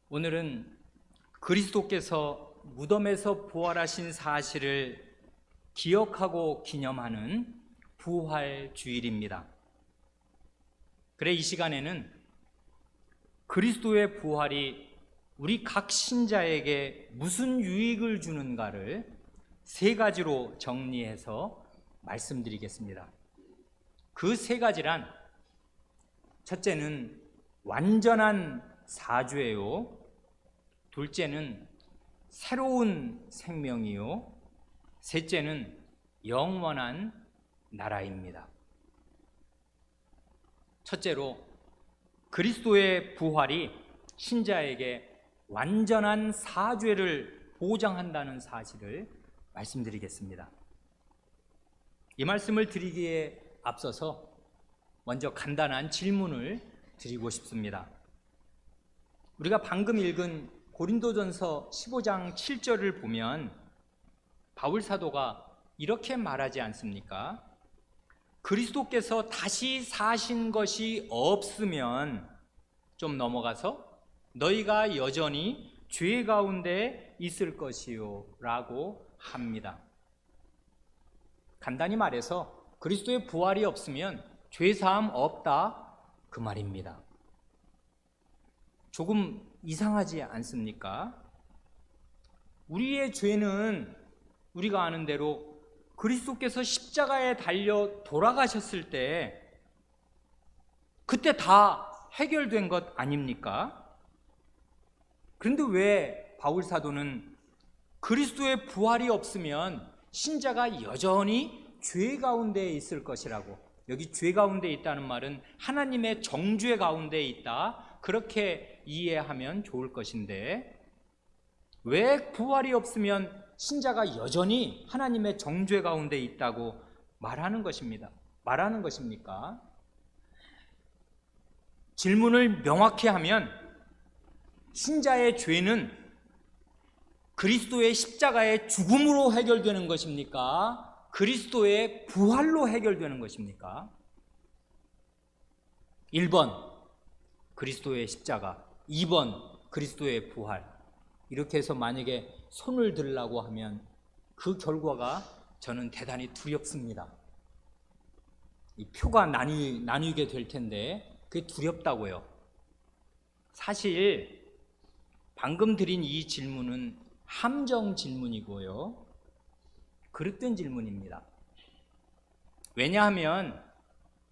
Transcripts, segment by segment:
오늘은 그리스도께서 무덤에서 부활하신 사실을 기억하고 기념하는 부활 주일입니다. 그래 이 시간에는 그리스도의 부활이 우리 각 신자에게 무슨 유익을 주는가를 세 가지로 정리해서 말씀드리겠습니다. 그 세 가지란, 첫째는 완전한 사죄요, 둘째는 새로운 생명이요, 셋째는 영원한 나라입니다. 첫째로, 그리스도의 부활이 신자에게 완전한 사죄를 보장한다는 사실을 말씀드리겠습니다. 이 말씀을 드리기에 앞서서 먼저 간단한 질문을 드리고 싶습니다. 우리가 방금 읽은 고린도전서 15장 7절을 보면 바울 사도가 이렇게 말하지 않습니까? 그리스도께서 다시 사신 것이 없으면, 좀 넘어가서 너희가 여전히 죄 가운데 있을 것이요 라고 합니다. 간단히 말해서 그리스도의 부활이 없으면 죄사함 없다, 그 말입니다. 조금 이상하지 않습니까? 우리의 죄는 우리가 아는 대로 그리스도께서 십자가에 달려 돌아가셨을 때 그때 다 해결된 것 아닙니까? 그런데 왜 바울 사도는 그리스도의 부활이 없으면 신자가 여전히 죄 가운데 있을 것이라고, 여기 죄 가운데 있다는 말은 하나님의 정죄 가운데 있다, 그렇게 이해하면 좋을 것인데, 왜 부활이 없으면 신자가 여전히 하나님의 정죄 가운데 있다고 말하는 것입니까? 질문을 명확히 하면, 신자의 죄는 그리스도의 십자가의 죽음으로 해결되는 것입니까? 그리스도의 부활로 해결되는 것입니까? 1번 그리스도의 십자가, 2번 그리스도의 부활. 이렇게 해서 만약에 손을 들라고 하면 그 결과가 저는 대단히 두렵습니다. 이 표가 나뉘게 될 텐데 그게 두렵다고요. 사실 방금 드린 이 질문은 함정 질문이고요, 그릇된 질문입니다. 왜냐하면,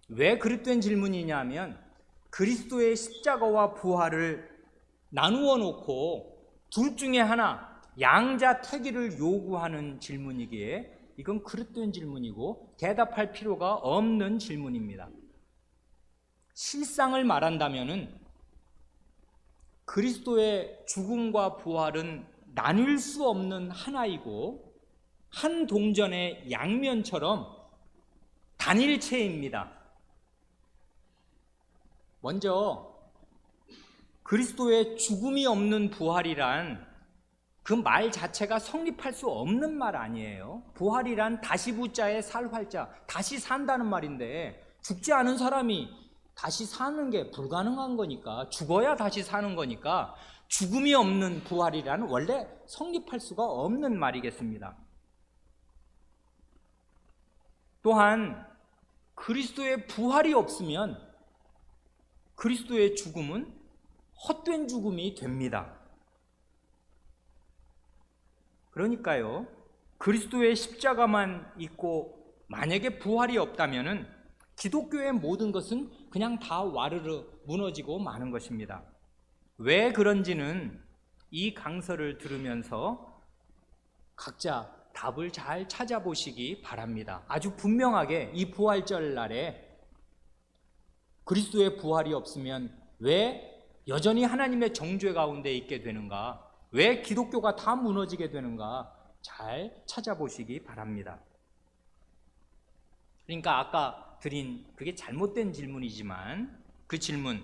왜 그릇된 질문이냐 하면, 그리스도의 십자가와 부활을 나누어 놓고 둘 중에 하나, 양자택일을 요구하는 질문이기에 이건 그릇된 질문이고 대답할 필요가 없는 질문입니다. 실상을 말한다면은 그리스도의 죽음과 부활은 나뉠 수 없는 하나이고 한 동전의 양면처럼 단일체입니다. 먼저 그리스도의 죽음이 없는 부활이란 그 말 자체가 성립할 수 없는 말 아니에요. 부활이란 다시부자의 살활자, 다시 산다는 말인데, 죽지 않은 사람이 다시 사는 게 불가능한 거니까, 죽어야 다시 사는 거니까 죽음이 없는 부활이란 원래 성립할 수가 없는 말이겠습니다. 또한 그리스도의 부활이 없으면 그리스도의 죽음은 헛된 죽음이 됩니다. 그러니까요, 그리스도의 십자가만 있고 만약에 부활이 없다면은 기독교의 모든 것은 그냥 다 와르르 무너지고 마는 것입니다. 왜 그런지는 이 강서를 들으면서 각자 답을 잘 찾아보시기 바랍니다. 아주 분명하게 이 부활절 날에 그리스도의 부활이 없으면 왜 여전히 하나님의 정죄 가운데 있게 되는가, 왜 기독교가 다 무너지게 되는가 잘 찾아보시기 바랍니다. 그러니까 아까 드린 그게 잘못된 질문이지만, 그 질문,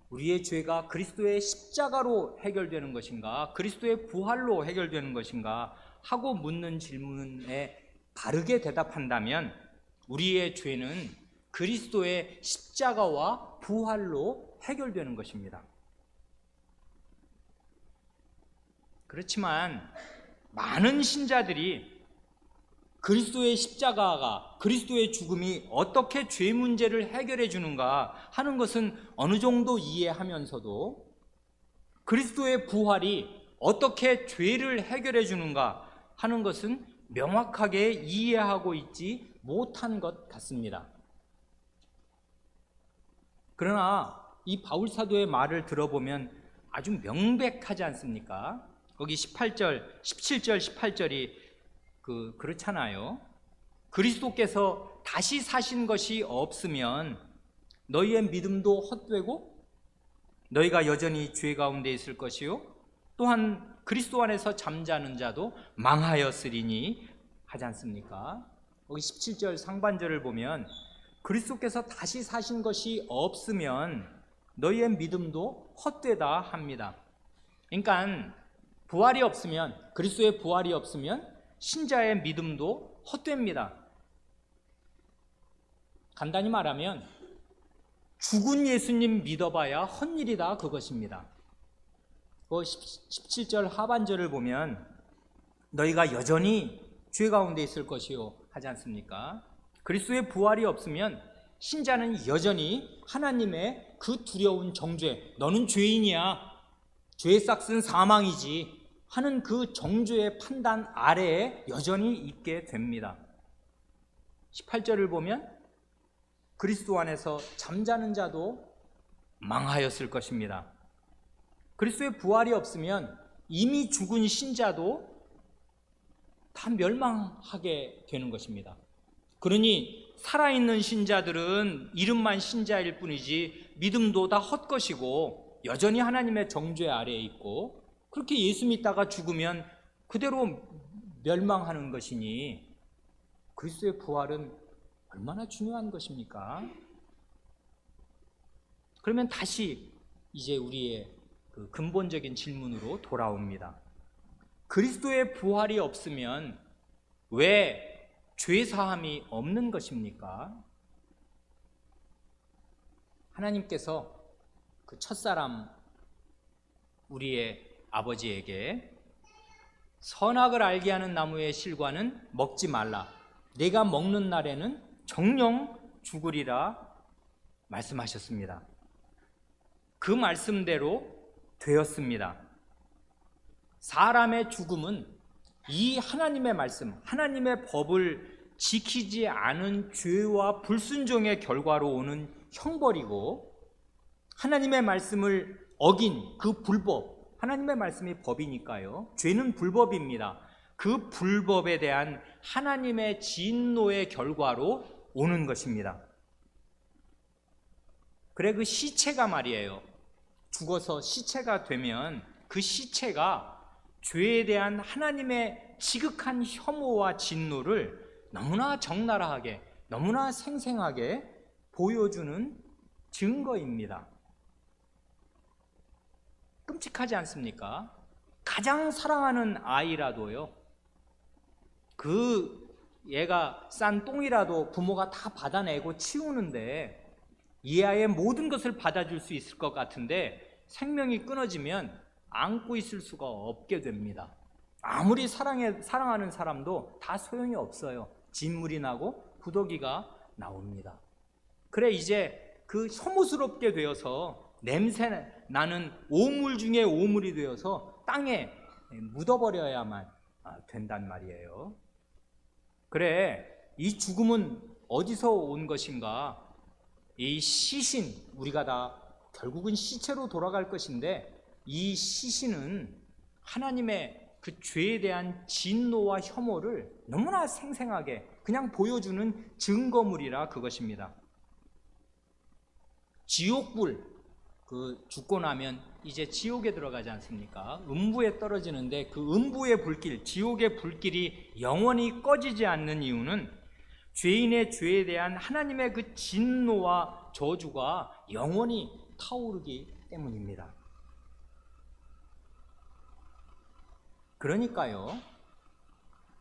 우리의 죄가 그리스도의 십자가로 해결되는 것인가, 그리스도의 부활로 해결되는 것인가 하고 묻는 질문에 바르게 대답한다면 우리의 죄는 그리스도의 십자가와 부활로 해결되는 것입니다. 그렇지만 많은 신자들이 그리스도의 십자가가, 그리스도의 죽음이 어떻게 죄 문제를 해결해 주는가 하는 것은 어느 정도 이해하면서도 그리스도의 부활이 어떻게 죄를 해결해 주는가 하는 것은 명확하게 이해하고 있지 못한 것 같습니다. 그러나 이 바울 사도의 말을 들어보면 아주 명백하지 않습니까? 거기 17절, 18절이 그렇잖아요. 그리스도께서 다시 사신 것이 없으면 너희의 믿음도 헛되고 너희가 여전히 죄 가운데 있을 것이요 또한 그리스도 안에서 잠자는 자도 망하였으리니 하지 않습니까? 거기 17절 상반절을 보면 그리스도께서 다시 사신 것이 없으면 너희의 믿음도 헛되다 합니다. 그러니까 부활이 없으면, 그리스도의 부활이 없으면 신자의 믿음도 헛됩니다. 간단히 말하면 죽은 예수님 믿어봐야 헛일이다 그것입니다. 17절 하반절을 보면 너희가 여전히 죄 가운데 있을 것이요 하지 않습니까? 그리스도의 부활이 없으면 신자는 여전히 하나님의 그 두려운 정죄, 너는 죄인이야, 죄의 싹은 사망이지 하는 그 정죄의 판단 아래에 여전히 있게 됩니다. 18절을 보면 그리스도 안에서 잠자는 자도 망하였을 것입니다. 그리스도의 부활이 없으면 이미 죽은 신자도 다 멸망하게 되는 것입니다. 그러니 살아있는 신자들은 이름만 신자일 뿐이지 믿음도 다 헛것이고 여전히 하나님의 정죄 아래에 있고 그렇게 예수 믿다가 죽으면 그대로 멸망하는 것이니 그리스도의 부활은 얼마나 중요한 것입니까? 그러면 다시 이제 우리의 그 근본적인 질문으로 돌아옵니다. 그리스도의 부활이 없으면 왜 죄사함이 없는 것입니까? 하나님께서 그 첫사람 우리의 아버지에게 선악을 알게 하는 나무의 실과는 먹지 말라, 내가 먹는 날에는 정녕 죽으리라 말씀하셨습니다. 그 말씀대로 되었습니다. 사람의 죽음은 이 하나님의 말씀, 하나님의 법을 지키지 않은 죄와 불순종의 결과로 오는 형벌이고 하나님의 말씀을 어긴 그 불법, 하나님의 말씀이 법이니까요. 죄는 불법입니다. 그 불법에 대한 하나님의 진노의 결과로 오는 것입니다. 그래 그 시체가 말이에요. 죽어서 시체가 되면 그 시체가 죄에 대한 하나님의 지극한 혐오와 진노를 너무나 적나라하게, 너무나 생생하게 보여주는 증거입니다. 끔찍하지 않습니까? 가장 사랑하는 아이라도요, 얘가 싼 똥이라도 부모가 다 받아내고 치우는데 이 아이의 모든 것을 받아줄 수 있을 것 같은데 생명이 끊어지면 안고 있을 수가 없게 됩니다. 아무리 사랑하는 사람도 다 소용이 없어요. 진물이 나고 구더기가 나옵니다. 그래 이제 그 혐오스럽게 되어서 냄새 나는 오물 중에 오물이 되어서 땅에 묻어버려야만 된단 말이에요. 그래 이 죽음은 어디서 온 것인가? 이 시신, 우리가 다 결국은 시체로 돌아갈 것인데 이 시신은 하나님의 그 죄에 대한 진노와 혐오를 너무나 생생하게 그냥 보여주는 증거물이라 그것입니다. 지옥불, 죽고 나면 이제 지옥에 들어가지 않습니까? 음부에 떨어지는데 그 음부의 불길, 지옥의 불길이 영원히 꺼지지 않는 이유는 죄인의 죄에 대한 하나님의 그 진노와 저주가 영원히 타오르기 때문입니다. 그러니까요,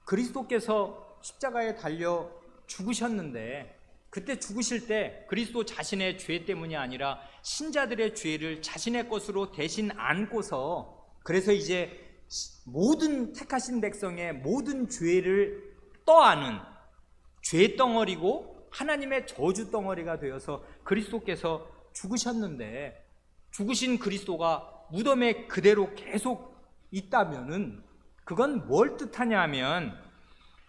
그리스도께서 십자가에 달려 죽으셨는데 그때 죽으실 때 그리스도 자신의 죄 때문이 아니라 신자들의 죄를 자신의 것으로 대신 안고서 그래서 이제 모든 택하신 백성의 모든 죄를 떠안은 죄 덩어리고 하나님의 저주 덩어리가 되어서 그리스도께서 죽으셨는데, 죽으신 그리스도가 무덤에 그대로 계속 있다면은 그건 뭘 뜻하냐 하면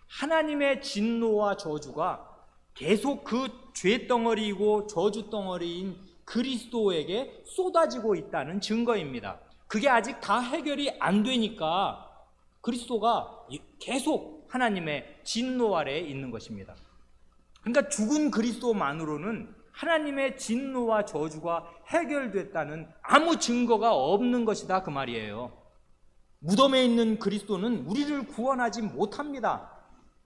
하나님의 진노와 저주가 계속 그 죄 덩어리이고 저주 덩어리인 그리스도에게 쏟아지고 있다는 증거입니다. 그게 아직 다 해결이 안 되니까 그리스도가 계속 하나님의 진노 아래에 있는 것입니다. 그러니까 죽은 그리스도만으로는 하나님의 진노와 저주가 해결됐다는 아무 증거가 없는 것이다, 그 말이에요. 무덤에 있는 그리스도는 우리를 구원하지 못합니다.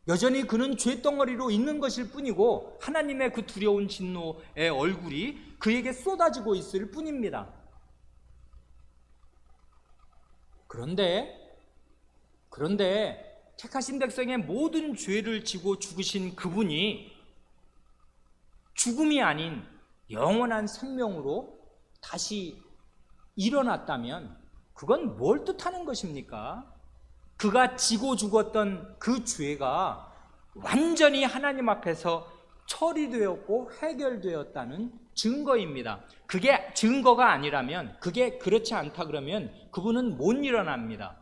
여전히 그는 죄덩어리로 있는 것일 뿐이고 하나님의 그 두려운 진노의 얼굴이 그에게 쏟아지고 있을 뿐입니다. 그런데 택하신 백성의 모든 죄를 지고 죽으신 그분이 죽음이 아닌 영원한 생명으로 다시 일어났다면 그건 뭘 뜻하는 것입니까? 그가 지고 죽었던 그 죄가 완전히 하나님 앞에서 처리되었고 해결되었다는 증거입니다. 그게 증거가 아니라면, 그게 그렇지 않다 그러면 그분은 못 일어납니다.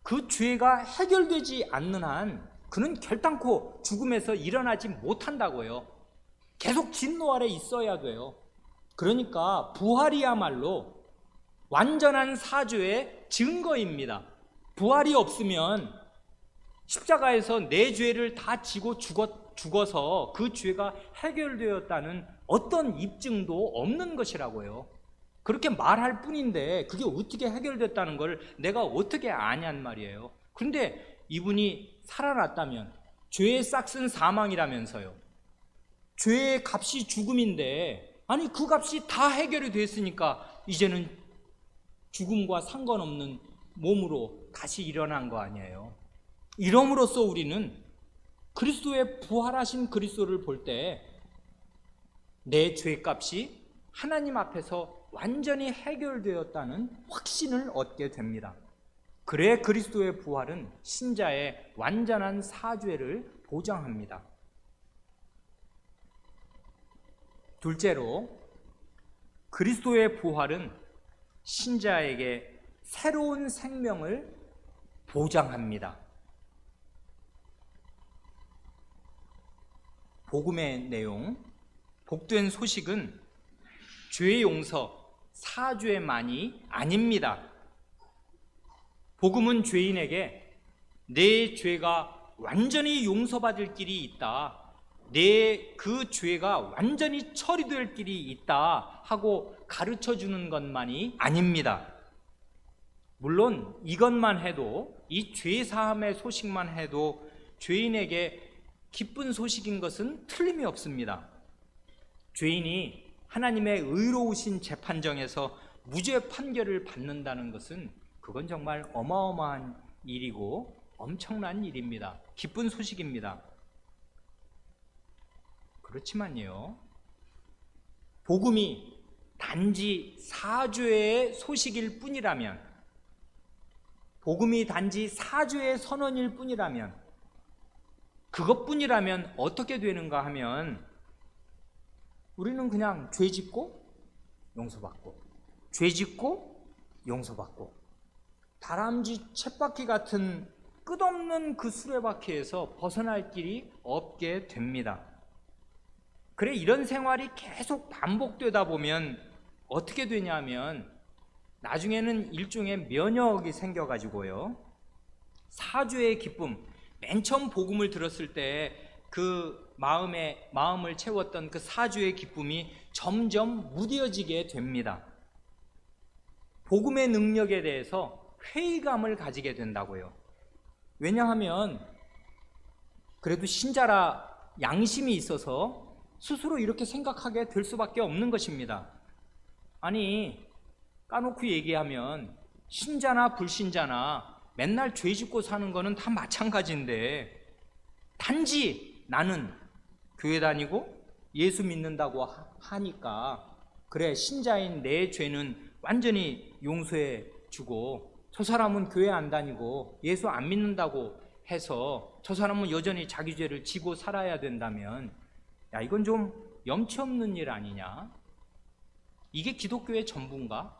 그 죄가 해결되지 않는 한 그는 결단코 죽음에서 일어나지 못한다고요. 계속 진노 아래 있어야 돼요. 그러니까 부활이야말로 완전한 사죄의 증거입니다. 부활이 없으면 십자가에서 내 죄를 다 지고 죽어서 그 죄가 해결되었다는 어떤 입증도 없는 것이라고요. 그렇게 말할 뿐인데 그게 어떻게 해결됐다는 걸 내가 어떻게 아냔 말이에요. 그런데 이분이 살아났다면, 죄의 싹은 사망이라면서요. 죄의 값이 죽음인데, 아니 그 값이 다 해결이 됐으니까 이제는 죽음과 상관없는 몸으로 다시 일어난 거 아니에요. 이럼으로써 우리는 그리스도의 부활하신 그리스도를 볼 때 내 죄값이 하나님 앞에서 완전히 해결되었다는 확신을 얻게 됩니다. 그래 그리스도의 부활은 신자의 완전한 사죄를 보장합니다. 둘째로, 그리스도의 부활은 신자에게 새로운 생명을 보장합니다. 복음의 내용, 복된 소식은 죄 용서, 사죄만이 아닙니다. 복음은 죄인에게 내 죄가 완전히 용서받을 길이 있다, 내 그 죄가 완전히 처리될 길이 있다 하고 가르쳐주는 것만이 아닙니다. 물론 이것만 해도, 이 죄사함의 소식만 해도 죄인에게 기쁜 소식인 것은 틀림이 없습니다. 죄인이 하나님의 의로우신 재판정에서 무죄 판결을 받는다는 것은 그건 정말 어마어마한 일이고 엄청난 일입니다. 기쁜 소식입니다. 그렇지만요, 복음이 단지 사죄의 소식일 뿐이라면, 복음이 단지 사죄의 선언일 뿐이라면, 그것뿐이라면 어떻게 되는가 하면 우리는 그냥 죄 짓고 용서받고, 죄 짓고 용서받고, 다람쥐 쳇바퀴 같은 끝없는 그 수레바퀴에서 벗어날 길이 없게 됩니다. 그래 이런 생활이 계속 반복되다 보면 어떻게 되냐면 나중에는 일종의 면역이 생겨가지고요, 사죄의 기쁨, 맨 처음 복음을 들었을 때 그 마음을 채웠던 그 사죄의 기쁨이 점점 무뎌지게 됩니다. 복음의 능력에 대해서 회의감을 가지게 된다고요. 왜냐하면 그래도 신자라 양심이 있어서 스스로 이렇게 생각하게 될 수밖에 없는 것입니다. 아니 까놓고 얘기하면 신자나 불신자나 맨날 죄 짓고 사는 거는 다 마찬가지인데, 단지 나는 교회 다니고 예수 믿는다고 하니까 그래 신자인 내 죄는 완전히 용서해 주고 저 사람은 교회 안 다니고 예수 안 믿는다고 해서 저 사람은 여전히 자기 죄를 지고 살아야 된다면, 야, 이건 좀 염치 없는 일 아니냐? 이게 기독교의 전부인가?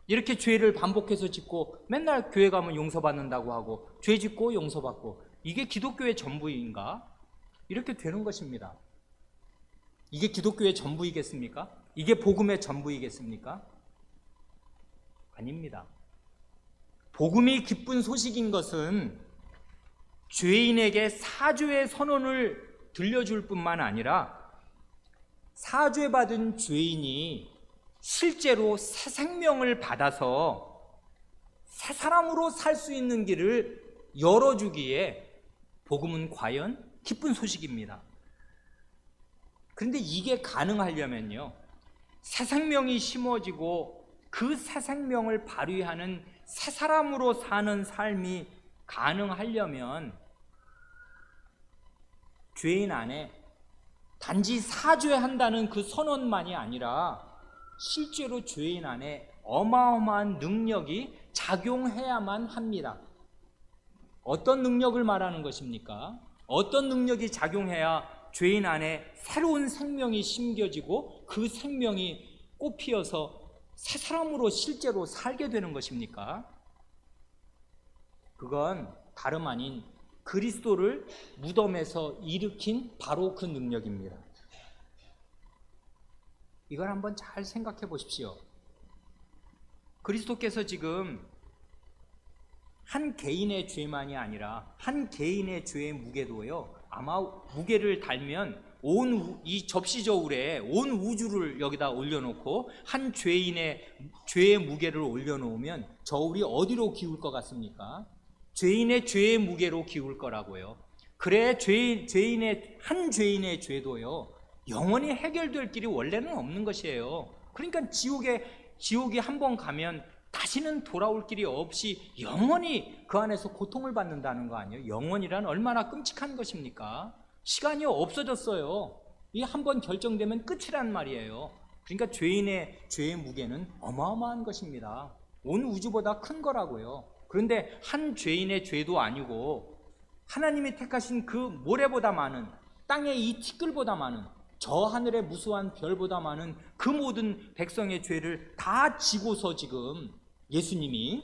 이렇게 죄를 반복해서 짓고 맨날 교회 가면 용서받는다고 하고 죄 짓고 용서받고, 이게 기독교의 전부인가? 이렇게 되는 것입니다. 이게 기독교의 전부이겠습니까? 이게 복음의 전부이겠습니까? 아닙니다. 복음이 기쁜 소식인 것은 죄인에게 사죄의 선언을 들려줄 뿐만 아니라 사죄받은 죄인이 실제로 새 생명을 받아서 새 사람으로 살 수 있는 길을 열어주기에 복음은 과연 기쁜 소식입니다. 그런데 이게 가능하려면요, 새 생명이 심어지고 그 새 생명을 발휘하는 새 사람으로 사는 삶이 가능하려면 죄인 안에 단지 사죄한다는 그 선언만이 아니라 실제로 죄인 안에 어마어마한 능력이 작용해야만 합니다. 어떤 능력을 말하는 것입니까? 어떤 능력이 작용해야 죄인 안에 새로운 생명이 심겨지고 그 생명이 꽃피어서 새 사람으로 실제로 살게 되는 것입니까? 그건 다름 아닌 그리스도를 무덤에서 일으킨 바로 그 능력입니다. 이걸 한번 잘 생각해 보십시오. 그리스도께서 지금 한 개인의 죄만이 아니라 한 개인의 죄의 무게도요, 아마 무게를 달면 온 이 접시 저울에 온 우주를 여기다 올려놓고 한 죄인의 죄의 무게를 올려놓으면 저울이 어디로 기울 것 같습니까? 죄인의 죄의 무게로 기울 거라고요. 그래 한 죄인의 죄도요, 영원히 해결될 길이 원래는 없는 것이에요. 그러니까 지옥에 한 번 가면 다시는 돌아올 길이 없이 영원히 그 안에서 고통을 받는다는 거 아니에요? 영원이란 얼마나 끔찍한 것입니까? 시간이 없어졌어요. 이 한 번 결정되면 끝이란 말이에요. 그러니까 죄인의 죄의 무게는 어마어마한 것입니다. 온 우주보다 큰 거라고요. 그런데 한 죄인의 죄도 아니고 하나님이 택하신 그 모래보다 많은, 땅의 이 티끌보다 많은, 저 하늘의 무수한 별보다 많은 그 모든 백성의 죄를 다 지고서 지금 예수님이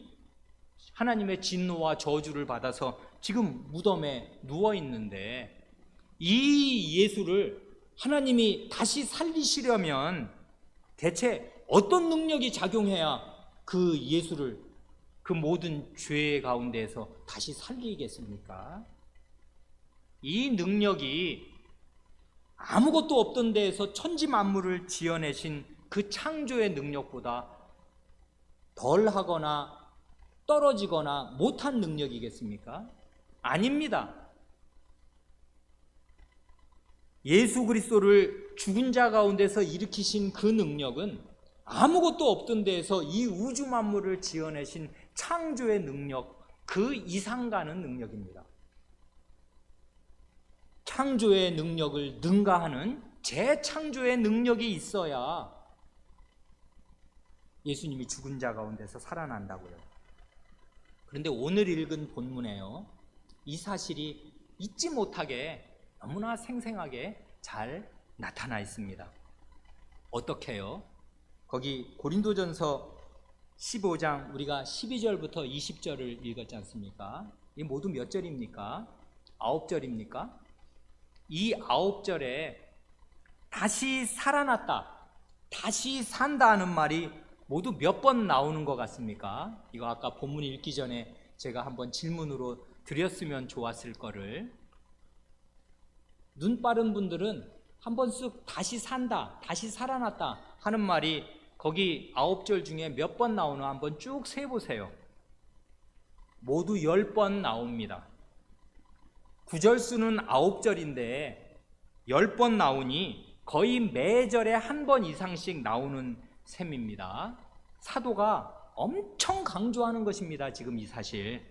하나님의 진노와 저주를 받아서 지금 무덤에 누워 있는데, 이 예수를 하나님이 다시 살리시려면 대체 어떤 능력이 작용해야 그 예수를 그 모든 죄 가운데에서 다시 살리겠습니까? 이 능력이 아무것도 없던 데에서 천지 만물을 지어내신 그 창조의 능력보다 덜하거나 떨어지거나 못한 능력이겠습니까? 아닙니다. 예수 그리스도를 죽은 자 가운데서 일으키신 그 능력은 아무것도 없던 데에서 이 우주 만물을 지어내신 창조의 능력, 그 이상 가는 능력입니다. 창조의 능력을 능가하는 재창조의 능력이 있어야 예수님이 죽은 자 가운데서 살아난다고요. 그런데 오늘 읽은 본문에요, 이 사실이 잊지 못하게 너무나 생생하게 잘 나타나 있습니다. 어떻게요? 거기 고린도전서 15장 우리가 12절부터 20절을 읽었지 않습니까? 이 모두 몇 절입니까? 9절입니까? 이 9절에 다시 살아났다, 다시 산다 하는 말이 모두 몇 번 나오는 것 같습니까? 이거 아까 본문 읽기 전에 제가 한번 질문으로 드렸으면 좋았을 거를, 눈 빠른 분들은 한번 쓱 다시 산다, 다시 살아났다 하는 말이 거기 9절 중에 몇 번 나오나 한번 쭉 세보세요. 모두 10번 나옵니다. 구절수는 9절인데 10번 나오니 거의 매절에 한 번 이상씩 나오는 셈입니다. 사도가 엄청 강조하는 것입니다. 지금 이 사실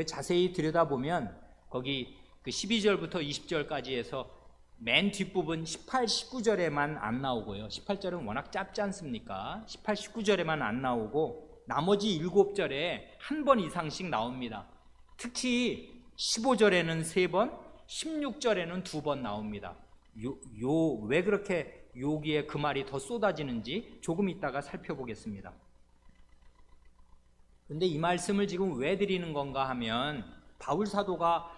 자세히 들여다보면 거기 그 12절부터 20절까지 해서 맨 뒷부분 18, 19절에만 안 나오고요. 18절은 워낙 짧지 않습니까? 18, 19절에만 안 나오고 나머지 7절에 한 번 이상씩 나옵니다. 특히 15절에는 3번, 16절에는 2번 나옵니다. 왜 그렇게 여기에 그 말이 더 쏟아지는지 조금 이따가 살펴보겠습니다. 근데 이 말씀을 지금 왜 드리는 건가 하면 바울 사도가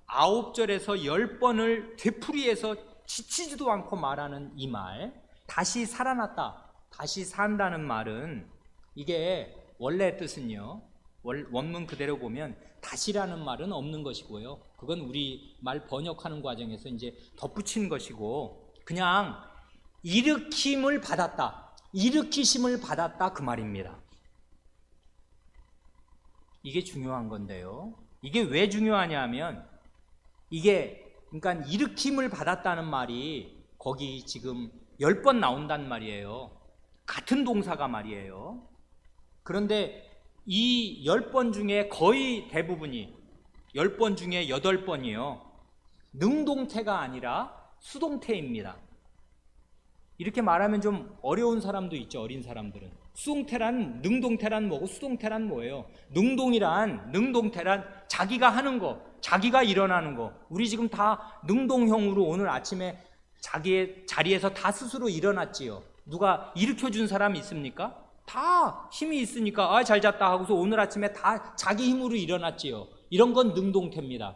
9절에서 10번을 되풀이해서 지치지도 않고 말하는 이 말, 다시 살아났다, 다시 산다는 말은, 이게 원래 뜻은요, 원문 그대로 보면 다시라는 말은 없는 것이고요, 그건 우리 말 번역하는 과정에서 이제 덧붙인 것이고, 그냥 일으킴을 받았다, 일으키심을 받았다, 그 말입니다. 이게 중요한 건데요, 이게 왜 중요하냐 하면, 이게 그러니까 일으킴을 받았다는 말이 거기 지금 10번 나온단 말이에요. 같은 동사가 말이에요. 그런데 이 10번 중에 거의 대부분이, 10번 중에 8번이요, 능동태가 아니라 수동태입니다. 이렇게 말하면 좀 어려운 사람도 있죠, 어린 사람들은. 능동태란 뭐고 수동태란 뭐예요? 능동태란 자기가 하는 거, 자기가 일어나는 거. 우리 지금 다 능동형으로 오늘 아침에 자기의 자리에서 다 스스로 일어났지요. 누가 일으켜준 사람 있습니까? 다 힘이 있으니까 잘 잤다 하고서 오늘 아침에 다 자기 힘으로 일어났지요. 이런 건 능동태입니다.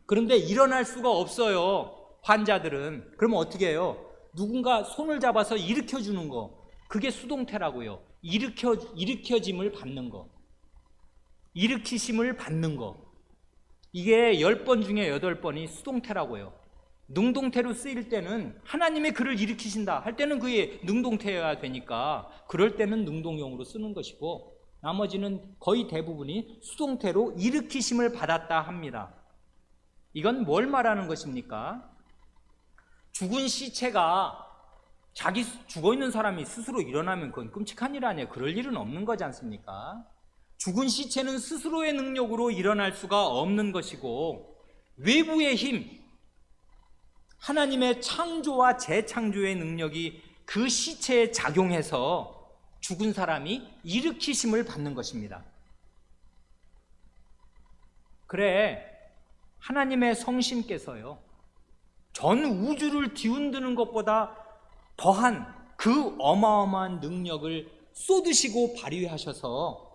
그런데 일어날 수가 없어요, 환자들은. 그러면 어떻게 해요? 누군가 손을 잡아서 일으켜주는 거, 그게 수동태라고요. 일으켜짐을 받는 거, 일으키심을 받는 거, 이게 10번 중에 8번이 수동태라고요. 능동태로 쓰일 때는 하나님의 그를 일으키신다 할 때는 그게 능동태여야 되니까 그럴 때는 능동형으로 쓰는 것이고, 나머지는 거의 대부분이 수동태로 일으키심을 받았다 합니다. 이건 뭘 말하는 것입니까? 죽은 시체가, 자기 죽어있는 사람이 스스로 일어나면 그건 끔찍한 일 아니에요. 그럴 일은 없는 거지 않습니까? 죽은 시체는 스스로의 능력으로 일어날 수가 없는 것이고, 외부의 힘, 하나님의 창조와 재창조의 능력이 그 시체에 작용해서 죽은 사람이 일으키심을 받는 것입니다. 그래, 하나님의 성신께서요, 전 우주를 뒤흔드는 것보다 더한 그 어마어마한 능력을 쏟으시고 발휘하셔서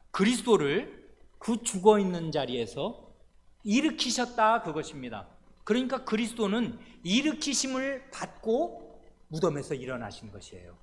그리스도를 그 죽어있는 자리에서 일으키셨다, 그것입니다. 그러니까 그리스도는 일으키심을 받고 무덤에서 일어나신 것이에요.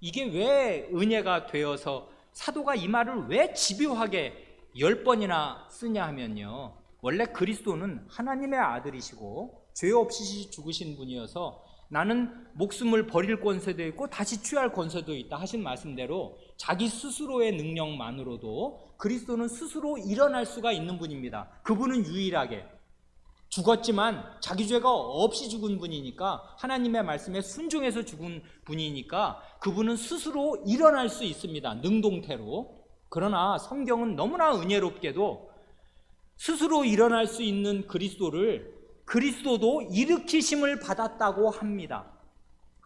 이게 왜 은혜가 되어서 사도가 이 말을 왜 집요하게 10번이나 쓰냐 하면요, 원래 그리스도는 하나님의 아들이시고 죄 없이 죽으신 분이어서 나는 목숨을 버릴 권세도 있고 다시 취할 권세도 있다 하신 말씀대로 자기 스스로의 능력만으로도 그리스도는 스스로 일어날 수가 있는 분입니다. 그분은 유일하게 죽었지만 자기 죄가 없이 죽은 분이니까, 하나님의 말씀에 순종해서 죽은 분이니까 그분은 스스로 일어날 수 있습니다, 능동태로. 그러나 성경은 너무나 은혜롭게도 스스로 일어날 수 있는 그리스도도 일으키심을 받았다고 합니다.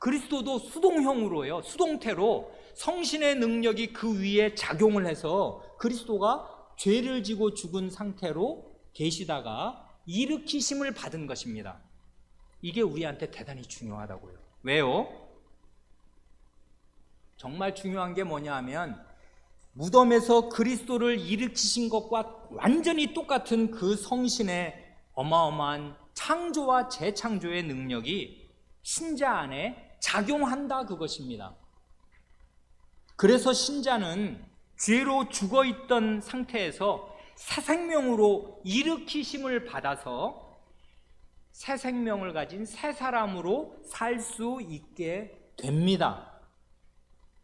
그리스도도 수동형으로요, 수동태로 성신의 능력이 그 위에 작용을 해서 그리스도가 죄를 지고 죽은 상태로 계시다가 일으키심을 받은 것입니다. 이게 우리한테 대단히 중요하다고요. 왜요? 정말 중요한 게 뭐냐 하면, 무덤에서 그리스도를 일으키신 것과 완전히 똑같은 그 성신의 어마어마한 창조와 재창조의 능력이 신자 안에 작용한다, 그것입니다. 그래서 신자는 죄로 죽어있던 상태에서 새 생명으로 일으키심을 받아서 새 생명을 가진 새 사람으로 살 수 있게 됩니다.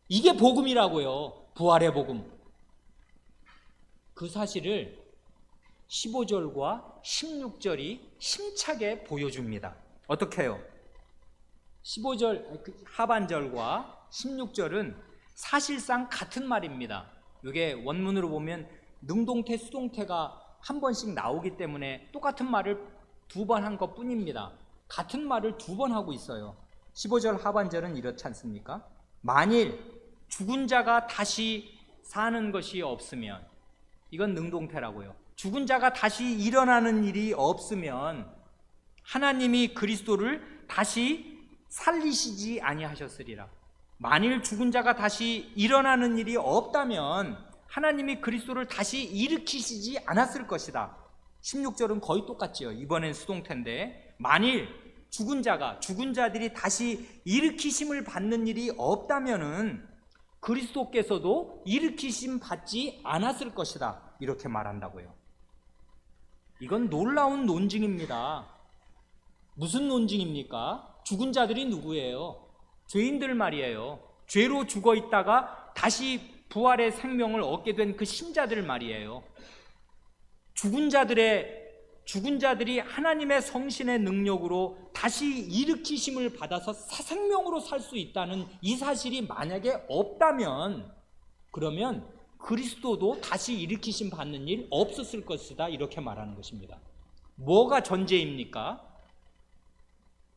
이게 복음이라고요, 부활의 복음. 그 사실을 15절과 16절이 힘차게 보여줍니다. 어떻게 해요? 15절 하반절과 16절은 사실상 같은 말입니다. 이게 원문으로 보면 능동태, 수동태가 한 번씩 나오기 때문에 똑같은 말을 2번 한 것 뿐입니다. 같은 말을 2번 하고 있어요. 15절 하반절은 이렇지 않습니까? 만일 죽은 자가 다시 사는 것이 없으면, 이건 능동태라고요. 죽은 자가 다시 일어나는 일이 없으면 하나님이 그리스도를 다시 살리시지 아니하셨으리라. 만일 죽은 자가 다시 일어나는 일이 없다면 하나님이 그리스도를 다시 일으키시지 않았을 것이다. 16절은 거의 똑같죠. 이번엔 수동태인데, 만일 죽은 자들이 다시 일으키심을 받는 일이 없다면은 그리스도께서도 일으키심 받지 않았을 것이다. 이렇게 말한다고요. 이건 놀라운 논증입니다. 무슨 논증입니까? 죽은 자들이 누구예요? 죄인들 말이에요. 죄로 죽어 있다가 다시 부활의 생명을 얻게 된 그 신자들 말이에요. 죽은 자들이 하나님의 성신의 능력으로 다시 일으키심을 받아서 새 생명으로 살 수 있다는 이 사실이 만약에 없다면, 그러면 그리스도도 다시 일으키심 받는 일 없었을 것이다. 이렇게 말하는 것입니다. 뭐가 전제입니까?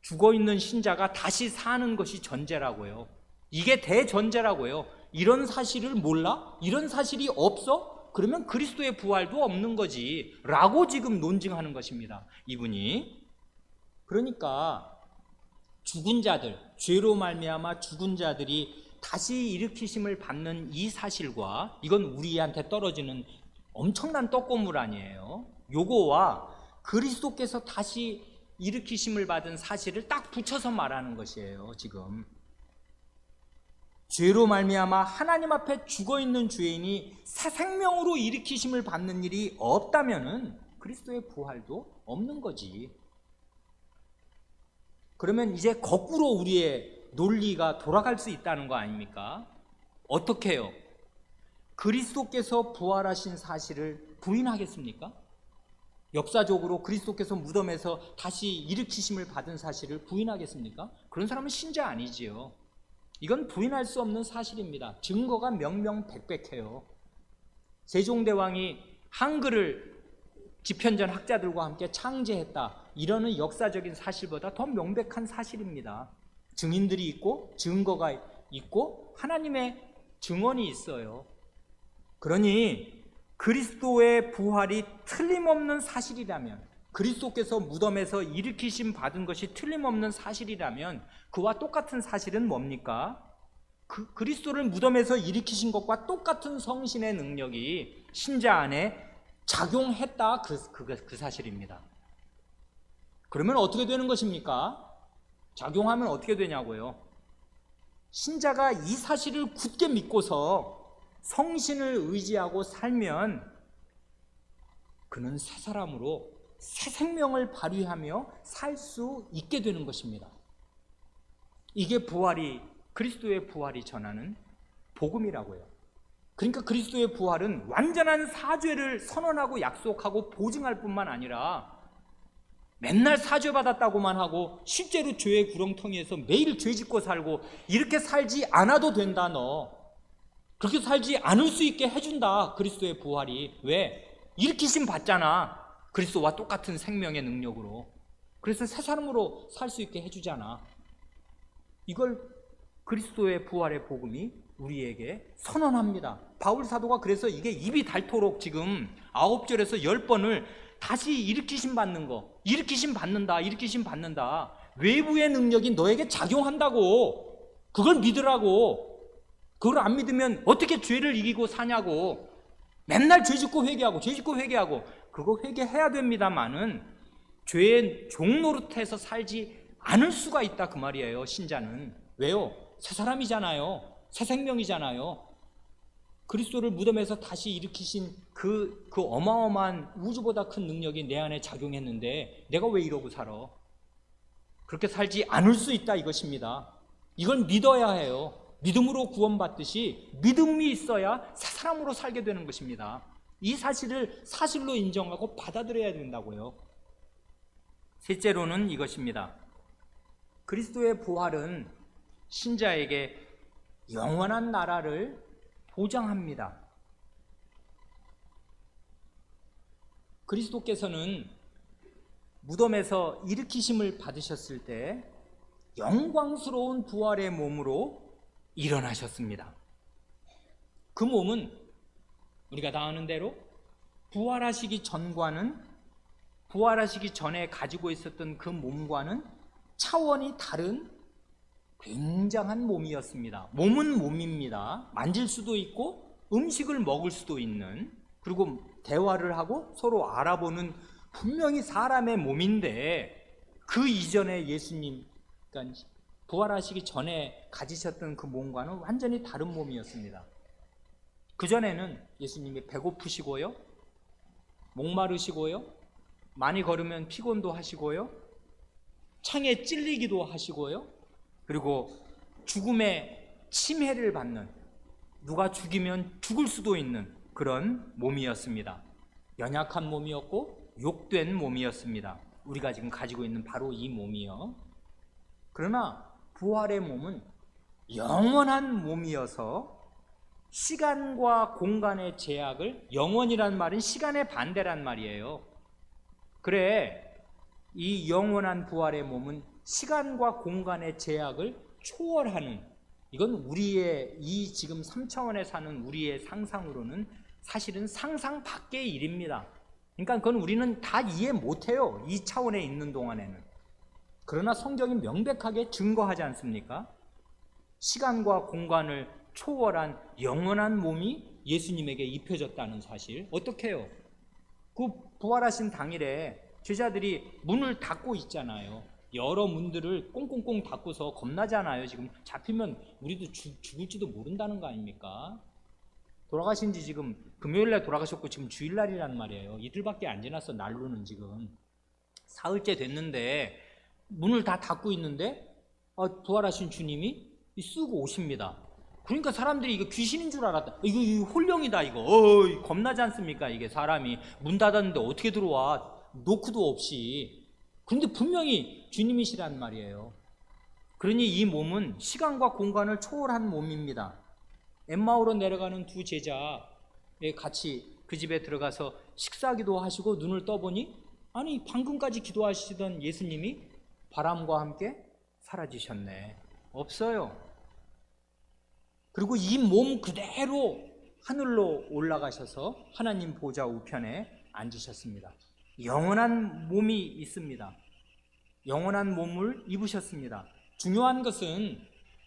죽어 있는 신자가 다시 사는 것이 전제라고요. 이게 대전제라고요. 이런 사실을 몰라? 이런 사실이 없어? 그러면 그리스도의 부활도 없는 거지 라고 지금 논증하는 것입니다, 이분이. 그러니까 죽은 자들, 죄로 말미암아 죽은 자들이 다시 일으키심을 받는 이 사실과, 이건 우리한테 떨어지는 엄청난 떡고물 아니에요. 요거와 그리스도께서 다시 일으키심을 받은 사실을 딱 붙여서 말하는 것이에요. 지금 죄로 말미암아 하나님 앞에 죽어있는 죄인이 새 생명으로 일으키심을 받는 일이 없다면은 그리스도의 부활도 없는 거지. 그러면 이제 거꾸로 우리의 논리가 돌아갈 수 있다는 거 아닙니까? 어떻게 해요? 그리스도께서 부활하신 사실을 부인하겠습니까? 역사적으로 그리스도께서 무덤에서 다시 일으키심을 받은 사실을 부인하겠습니까? 그런 사람은 신자 아니지요. 이건 부인할 수 없는 사실입니다. 증거가 명명백백해요. 세종대왕이 한글을 집현전 학자들과 함께 창제했다, 이러는 역사적인 사실보다 더 명백한 사실입니다. 증인들이 있고 증거가 있고 하나님의 증언이 있어요. 그러니 그리스도의 부활이 틀림없는 사실이라면, 그리스도께서 무덤에서 일으키심 받은 것이 틀림없는 사실이라면 그와 똑같은 사실은 뭡니까? 그리스도를 무덤에서 일으키신 것과 똑같은 성신의 능력이 신자 안에 작용했다, 그 사실입니다. 그러면 어떻게 되는 것입니까? 작용하면 어떻게 되냐고요? 신자가 이 사실을 굳게 믿고서 성신을 의지하고 살면 그는 새 사람으로 새 생명을 발휘하며 살 수 있게 되는 것입니다. 이게 그리스도의 부활이 전하는 복음이라고요. 그러니까 그리스도의 부활은 완전한 사죄를 선언하고 약속하고 보증할 뿐만 아니라 맨날 사죄받았다고만 하고 실제로 죄의 구렁텅이에서 매일 죄 짓고 살고 이렇게 살지 않아도 된다. 너 그렇게 살지 않을 수 있게 해준다. 그리스도의 부활이. 왜? 일으키심 받잖아. 그리스도와 똑같은 생명의 능력으로. 그래서 새 사람으로 살 수 있게 해주잖아. 이걸 그리스도의 부활의 복음이 우리에게 선언합니다. 바울 사도가 그래서 이게 입이 닳도록 지금 9절에서 10번을 다시 일으키심 받는 거, 일으키심 받는다, 일으키심 받는다. 외부의 능력이 너에게 작용한다고. 그걸 믿으라고. 그걸 안 믿으면 어떻게 죄를 이기고 사냐고. 맨날 죄 짓고 회개하고 죄 짓고 회개하고. 그거 회개해야 됩니다만은 죄의 종노릇해서 살지 않을 수가 있다, 그 말이에요. 신자는. 왜요? 새 사람이잖아요. 새 생명이잖아요. 그리스도를 무덤에서 다시 일으키신 그 어마어마한 우주보다 큰 능력이 내 안에 작용했는데 내가 왜 이러고 살아? 그렇게 살지 않을 수 있다, 이것입니다. 이걸 믿어야 해요. 믿음으로 구원받듯이 믿음이 있어야 새 사람으로 살게 되는 것입니다. 이 사실을 사실로 인정하고 받아들여야 된다고요. 셋째로는 이것입니다. 그리스도의 부활은 신자에게 영원한 나라를 보장합니다. 그리스도께서는 무덤에서 일으키심을 받으셨을 때 영광스러운 부활의 몸으로 일어나셨습니다. 그 몸은 우리가 다 아는 대로 부활하시기 전에 가지고 있었던 그 몸과는 차원이 다른 굉장한 몸이었습니다. 몸은 몸입니다. 만질 수도 있고 음식을 먹을 수도 있는, 그리고 대화를 하고 서로 알아보는 분명히 사람의 몸인데, 그 이전에 예수님, 그러니까 부활하시기 전에 가지셨던 그 몸과는 완전히 다른 몸이었습니다. 그전에는 예수님이 배고프시고요, 목마르시고요, 많이 걸으면 피곤도 하시고요, 창에 찔리기도 하시고요, 그리고 죽음의 침해를 받는, 누가 죽이면 죽을 수도 있는 그런 몸이었습니다. 연약한 몸이었고 욕된 몸이었습니다. 우리가 지금 가지고 있는 바로 이 몸이요. 그러나 부활의 몸은 영원한 몸이어서 시간과 공간의 제약을, 영원이란 말은 시간의 반대란 말이에요. 그래, 이 영원한 부활의 몸은 시간과 공간의 제약을 초월하는, 이건 우리의 이 지금 3차원에 사는 우리의 상상으로는 사실은 상상 밖의 일입니다. 그러니까 그건 우리는 다 이해 못해요, 이 차원에 있는 동안에는. 그러나 성경이 명백하게 증거하지 않습니까? 시간과 공간을 초월한 영원한 몸이 예수님에게 입혀졌다는 사실. 어떻게 해요? 그 부활하신 당일에 제자들이 문을 닫고 있잖아요. 여러 문들을 꽁꽁꽁 닫고서 겁나잖아요. 지금 잡히면 우리도 죽을지도 모른다는 거 아닙니까? 돌아가신 지 지금 금요일날 돌아가셨고 지금 주일날이란 말이에요. 이틀밖에 안 지났어. 날로는 지금 사흘째 됐는데 문을 다 닫고 있는데 부활하신 주님이 쓰고 오십니다. 그러니까 사람들이 이거 귀신인 줄 알았다. 이거 홀령이다 이거. 겁나지 않습니까? 이게 사람이 문 닫았는데 어떻게 들어와? 노크도 없이. 그런데 분명히 주님이시란 말이에요. 그러니 이 몸은 시간과 공간을 초월한 몸입니다. 엠마오로 내려가는 두 제자에 같이 그 집에 들어가서 식사기도 하시고 눈을 떠보니, 아니 방금까지 기도하시던 예수님이 바람과 함께 사라지셨네. 없어요. 그리고 이 몸 그대로 하늘로 올라가셔서 하나님 보좌 우편에 앉으셨습니다. 영원한 몸이 있습니다. 영원한 몸을 입으셨습니다. 중요한 것은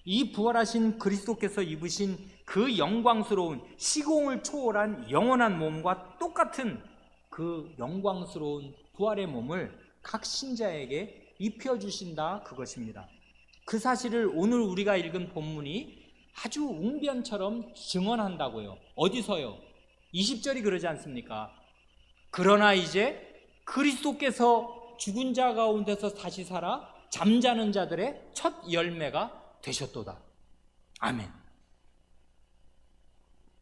이 부활하신 그리스도께서 입으신 그 영광스러운, 시공을 초월한 영원한 몸과 똑같은 그 영광스러운 부활의 몸을 각 신자에게 입혀주신다, 그것입니다. 그 사실을 오늘 우리가 읽은 본문이 아주 웅변처럼 증언한다고요. 어디서요? 20절이 그러지 않습니까? 그러나 이제 그리스도께서 죽은 자 가운데서 다시 살아 잠자는 자들의 첫 열매가 되셨도다. 아멘.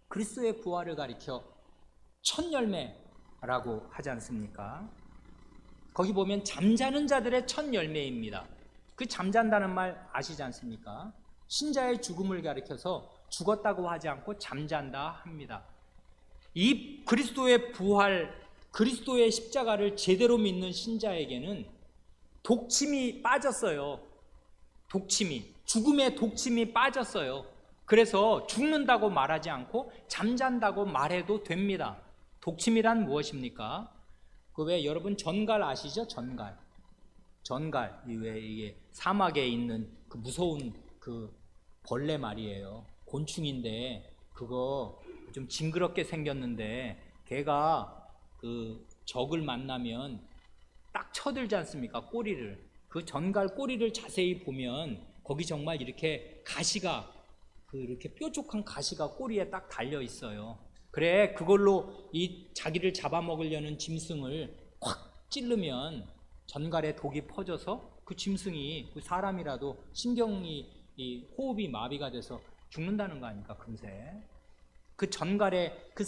그리스도의 부활을 가리켜 첫 열매라고 하지 않습니까? 거기 보면 잠자는 자들의 첫 열매입니다. 그 잠잔다는 말 아시지 않습니까? 신자의 죽음을 가리켜서 죽었다고 하지 않고 잠잔다 합니다. 이 그리스도의 부활, 그리스도의 십자가를 제대로 믿는 신자에게는 독침이 빠졌어요. 독침이, 죽음의 독침이 빠졌어요. 그래서 죽는다고 말하지 않고 잠잔다고 말해도 됩니다. 독침이란 무엇입니까? 그 왜 여러분 전갈 아시죠? 전갈. 전갈, 왜 이게 사막에 있는 그 무서운 그 벌레 말이에요. 곤충인데 그거 좀 징그럽게 생겼는데 걔가 그 적을 만나면 딱 쳐들지 않습니까? 꼬리를. 그 전갈 꼬리를 자세히 보면 거기 정말 이렇게 가시가, 이렇게 뾰족한 가시가 꼬리에 딱 달려 있어요. 그래, 그걸로 이 자기를 잡아먹으려는 짐승을 콱 찌르면 전갈에 독이 퍼져서 그 짐승이, 그 사람이라도 신경이, 이 호흡이 마비가 돼서 죽는다는 거 아닙니까? 금세. 그 전갈에 그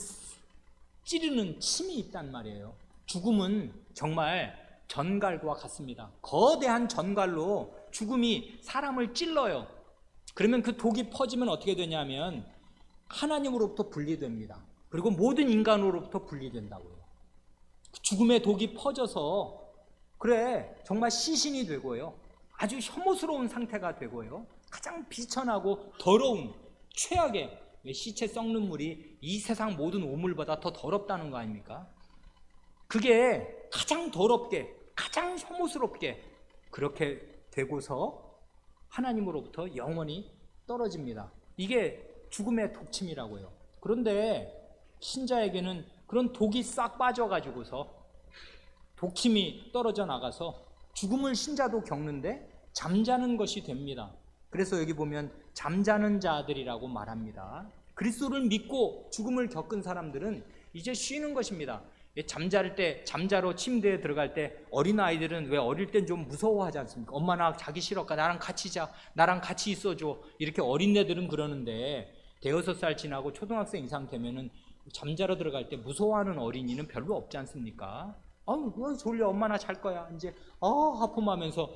찌르는 침이 있단 말이에요. 죽음은 정말 전갈과 같습니다. 거대한 전갈로 죽음이 사람을 찔러요. 그러면 그 독이 퍼지면 어떻게 되냐면 하나님으로부터 분리됩니다. 그리고 모든 인간으로부터 분리된다고요. 죽음의 독이 퍼져서 그래 정말 시신이 되고요, 아주 혐오스러운 상태가 되고요, 가장 비천하고 더러운 최악의 왜 시체 썩는 물이 이 세상 모든 오물보다 더 더럽다는 거 아닙니까? 그게 가장 더럽게, 가장 혐오스럽게 그렇게 되고서 하나님으로부터 영원히 떨어집니다. 이게 죽음의 독침이라고요. 그런데 신자에게는 그런 독이 싹 빠져가지고서 독침이 떨어져 나가서 죽음을 신자도 겪는데 잠자는 것이 됩니다. 그래서 여기 보면 잠자는 자들이라고 말합니다. 그리스도를 믿고 죽음을 겪은 사람들은 이제 쉬는 것입니다. 잠잘 때, 잠자러 침대에 들어갈 때 어린아이들은 왜 어릴 땐 좀 무서워하지 않습니까? 엄마 나 자기 싫을까? 나랑 같이 자, 나랑 같이 있어줘. 이렇게 어린애들은 그러는데 대여섯 살 지나고 초등학생 이상 되면은 잠자러 들어갈 때 무서워하는 어린이는 별로 없지 않습니까? 아유 졸려, 엄마 나 잘 거야. 이제 하품하면서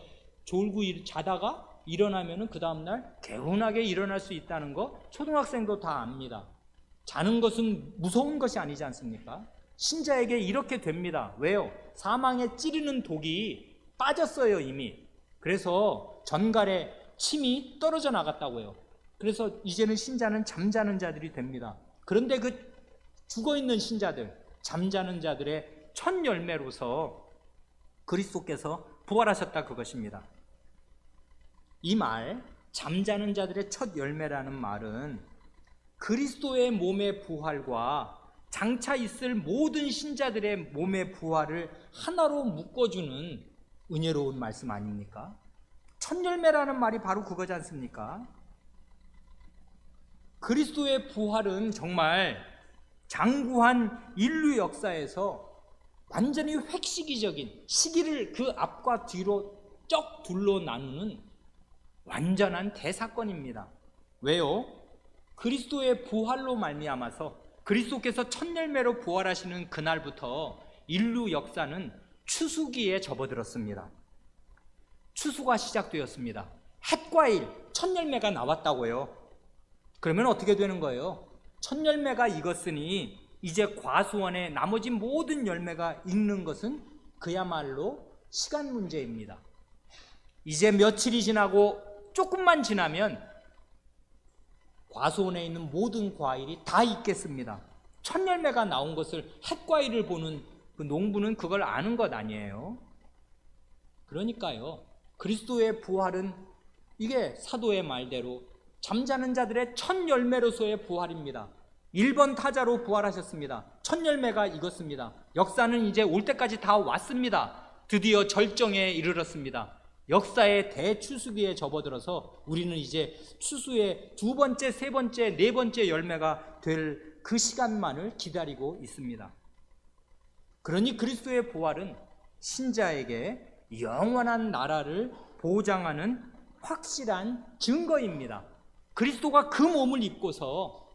졸고 자다가 일어나면은 그 다음날 개운하게 일어날 수 있다는 거 초등학생도 다 압니다. 자는 것은 무서운 것이 아니지 않습니까? 신자에게 이렇게 됩니다. 왜요? 사망에 찌르는 독이 빠졌어요, 이미. 그래서 전갈에 침이 떨어져 나갔다고요. 그래서 이제는 신자는 잠자는 자들이 됩니다. 그런데 그 죽어있는 신자들, 잠자는 자들의 첫 열매로서 그리스도께서 부활하셨다, 그것입니다. 이 말, 잠자는 자들의 첫 열매라는 말은 그리스도의 몸의 부활과 장차 있을 모든 신자들의 몸의 부활을 하나로 묶어주는 은혜로운 말씀 아닙니까? 첫 열매라는 말이 바로 그거지 않습니까? 그리스도의 부활은 정말 장구한 인류 역사에서 완전히 획시기적인, 시기를 그 앞과 뒤로 쩍 둘러 나누는 완전한 대사건입니다. 왜요? 그리스도의 부활로 말미암아서 그리스도께서 첫 열매로 부활하시는 그날부터 인류 역사는 추수기에 접어들었습니다. 추수가 시작되었습니다. 햇과 일, 첫 열매가 나왔다고요. 그러면 어떻게 되는 거예요? 첫 열매가 익었으니 이제 과수원의 나머지 모든 열매가 익는 것은 그야말로 시간 문제입니다. 이제 며칠이 지나고 조금만 지나면 과수원에 있는 모든 과일이 다 익겠습니다. 첫 열매가 나온 것을 햇과일을 보는 그 농부는 그걸 아는 것 아니에요. 그러니까요, 그리스도의 부활은 이게 사도의 말대로 잠자는 자들의 첫 열매로서의 부활입니다. 1번 타자로 부활하셨습니다. 첫 열매가 익었습니다. 역사는 이제 올 때까지 다 왔습니다. 드디어 절정에 이르렀습니다. 역사의 대추수기에 접어들어서 우리는 이제 추수의 두 번째, 세 번째, 네 번째 열매가 될 그 시간만을 기다리고 있습니다. 그러니 그리스도의 부활은 신자에게 영원한 나라를 보장하는 확실한 증거입니다. 그리스도가 그 몸을 입고서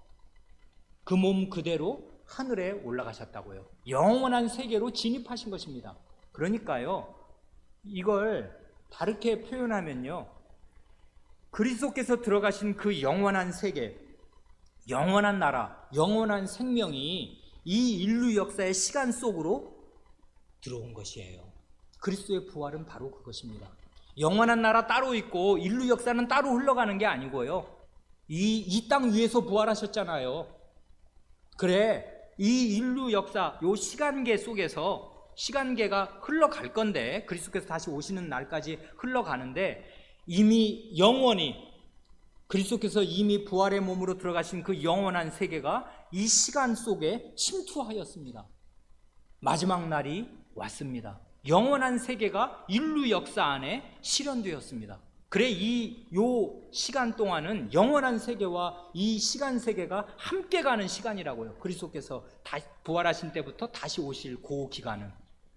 그 몸 그대로 하늘에 올라가셨다고요. 영원한 세계로 진입하신 것입니다. 그러니까요, 이걸 다르게 표현하면요, 그리스도께서 들어가신 그 영원한 세계, 영원한 나라, 영원한 생명이 이 인류 역사의 시간 속으로 들어온 것이에요. 그리스도의 부활은 바로 그것입니다. 영원한 나라 따로 있고 인류 역사는 따로 흘러가는 게 아니고요, 이 땅 위에서 부활하셨잖아요. 그래, 이 인류 역사, 요 시간계 속에서 시간계가 흘러갈 건데, 그리스도께서 다시 오시는 날까지 흘러가는데, 이미 영원히 그리스도께서 이미 부활의 몸으로 들어가신 그 영원한 세계가 이 시간 속에 침투하였습니다. 마지막 날이 왔습니다. 영원한 세계가 인류 역사 안에 실현되었습니다. 그래, 요 시간 동안은 영원한 세계와 이 시간 세계가 함께 가는 시간이라고요. 그리스도께서 부활하신 때부터 다시 오실 그 기간은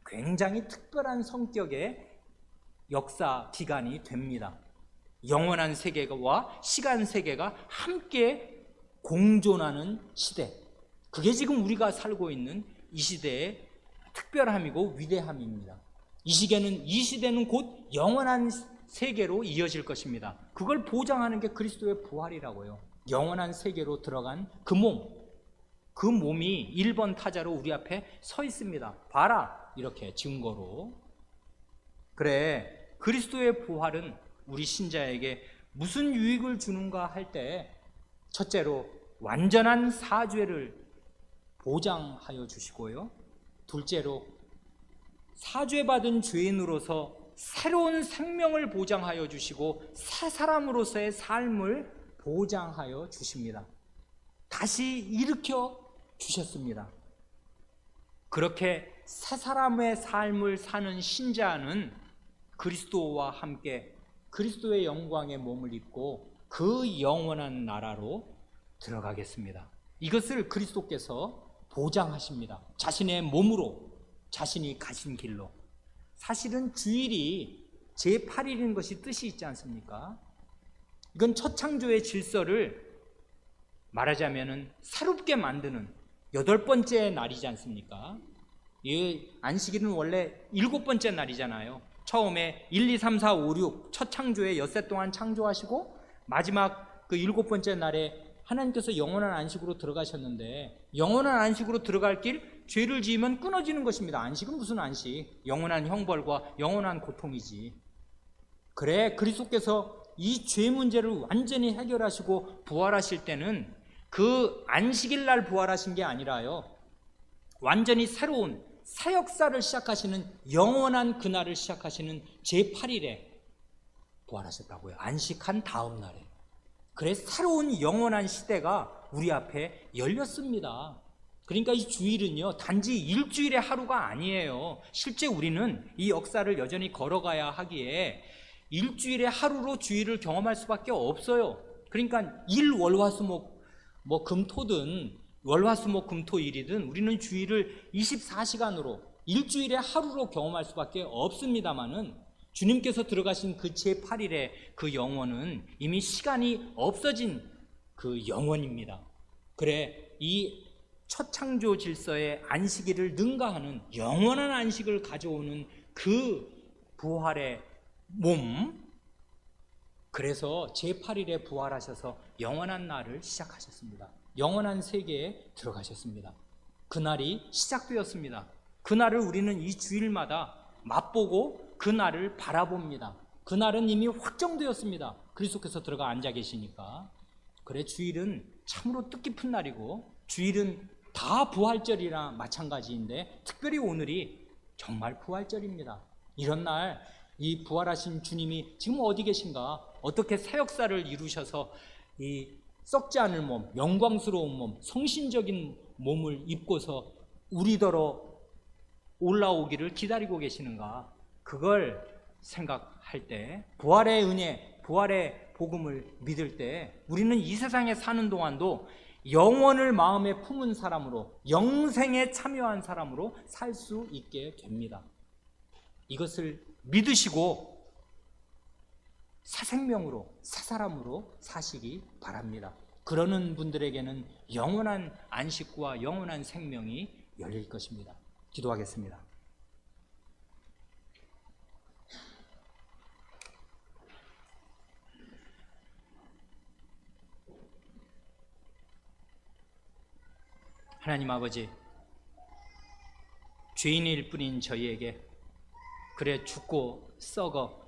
굉장히 특별한 성격의 역사 기간이 됩니다. 영원한 세계와 시간 세계가 함께 공존하는 시대, 그게 지금 우리가 살고 있는 이 시대의 특별함이고 위대함입니다. 이 시대는 곧 영원한 세계로 이어질 것입니다. 그걸 보장하는 게 그리스도의 부활이라고요. 영원한 세계로 들어간 그 몸이 1번 타자로 우리 앞에 서 있습니다. 봐라, 이렇게 증거로. 그래, 그리스도의 부활은 우리 신자에게 무슨 유익을 주는가 할 때, 첫째로 완전한 사죄를 보장하여 주시고요. 둘째로 사죄받은 죄인으로서 새로운 생명을 보장하여 주시고 새 사람으로서의 삶을 보장하여 주십니다. 다시 일으켜 주셨습니다. 그렇게 새 사람의 삶을 사는 신자는 그리스도와 함께 그리스도의 영광의 몸을 입고 그 영원한 나라로 들어가겠습니다. 이것을 그리스도께서 보장하십니다. 자신의 몸으로, 자신이 가신 길로. 사실은 주일이 제8일인 것이 뜻이 있지 않습니까? 이건 첫 창조의 질서를 말하자면 새롭게 만드는 8번째 날이지 않습니까? 이 안식일은 원래 7번째 날이잖아요. 처음에 1, 2, 3, 4, 5, 6 첫 창조에 엿새 동안 창조하시고 마지막 그 7번째 날에 하나님께서 영원한 안식으로 들어가셨는데, 영원한 안식으로 들어갈 길, 죄를 지으면 끊어지는 것입니다. 안식은 무슨 안식? 영원한 형벌과 영원한 고통이지. 그래, 그리스도께서 이 죄 문제를 완전히 해결하시고 부활하실 때는 그 안식일 날 부활하신 게 아니라요, 완전히 새로운 새 역사를 시작하시는 영원한 그날을 시작하시는 제8일에 부활하셨다고요. 안식한 다음 날에. 그래, 새로운 영원한 시대가 우리 앞에 열렸습니다. 그러니까 이 주일은요, 단지 일주일의 하루가 아니에요. 실제 우리는 이 역사를 여전히 걸어가야 하기에 일주일의 하루로 주일을 경험할 수밖에 없어요. 그러니까 일월화수목 금토든 월화수목 금토일이든 우리는 주일을 24시간으로 일주일의 하루로 경험할 수밖에 없습니다마는, 주님께서 들어가신 그 제8일의 그 영혼은 이미 시간이 없어진 그 영혼입니다. 그래, 이 첫 창조 질서의 안식일을 능가하는 영원한 안식을 가져오는 그 부활의 몸, 그래서 제8일에 부활하셔서 영원한 날을 시작하셨습니다. 영원한 세계에 들어가셨습니다. 그날이 시작되었습니다. 그날을 우리는 이 주일마다 맛보고 그날을 바라봅니다. 그날은 이미 확정되었습니다. 그리스도께서 들어가 앉아 계시니까. 그래, 주일은 참으로 뜻깊은 날이고, 주일은 다 부활절이나 마찬가지인데 특별히 오늘이 정말 부활절입니다. 이런 날 이 부활하신 주님이 지금 어디 계신가? 어떻게 새 역사를 이루셔서 이 썩지 않을 몸, 영광스러운 몸, 성신적인 몸을 입고서 우리더러 올라오기를 기다리고 계시는가? 그걸 생각할 때, 부활의 은혜, 부활의 복음을 믿을 때 우리는 이 세상에 사는 동안도 영원을 마음에 품은 사람으로, 영생에 참여한 사람으로 살 수 있게 됩니다. 이것을 믿으시고 새 생명으로, 새 사람으로 사시기 바랍니다. 그러는 분들에게는 영원한 안식과 영원한 생명이 열릴 것입니다. 기도하겠습니다. 하나님 아버지, 죄인일 뿐인 저희에게 그래 죽고 썩어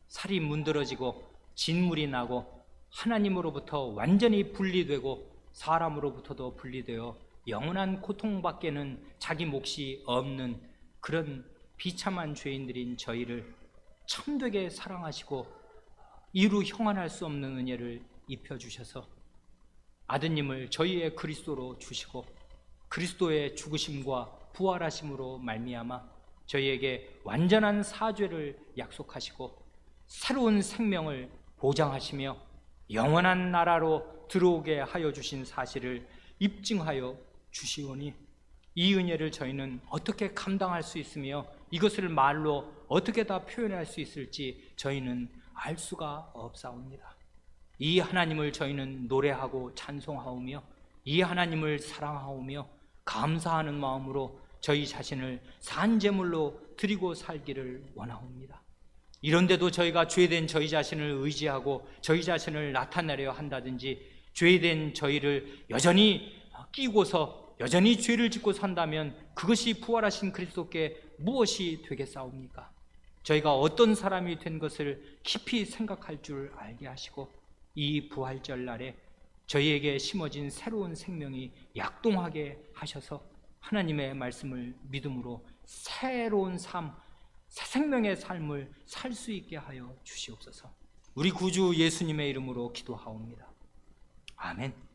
살이 문드러지고 진물이 나고 하나님으로부터 완전히 분리되고 사람으로부터도 분리되어 영원한 고통밖에는 자기 몫이 없는 그런 비참한 죄인들인 저희를 참되게 사랑하시고 이루 형언할 수 없는 은혜를 입혀주셔서 아드님을 저희의 그리스도로 주시고 그리스도의 죽으심과 부활하심으로 말미암아 저희에게 완전한 사죄를 약속하시고 새로운 생명을 보장하시며 영원한 나라로 들어오게 하여 주신 사실을 입증하여 주시오니 이 은혜를 저희는 어떻게 감당할 수 있으며 이것을 말로 어떻게 다 표현할 수 있을지 저희는 알 수가 없사옵니다. 이 하나님을 저희는 노래하고 찬송하오며 이 하나님을 사랑하오며 감사하는 마음으로 저희 자신을 산제물로 드리고 살기를 원하옵니다. 이런데도 저희가 죄된 저희 자신을 의지하고 저희 자신을 나타내려 한다든지 죄된 저희를 여전히 끼고서 여전히 죄를 짓고 산다면 그것이 부활하신 그리스도께 무엇이 되겠사옵니까? 저희가 어떤 사람이 된 것을 깊이 생각할 줄 알게 하시고 이 부활절 날에 저희에게 심어진 새로운 생명이 약동하게 하셔서 하나님의 말씀을 믿음으로 새로운 삶, 새 생명의 삶을 살 수 있게 하여 주시옵소서. 우리 구주 예수님의 이름으로 기도하옵니다. 아멘.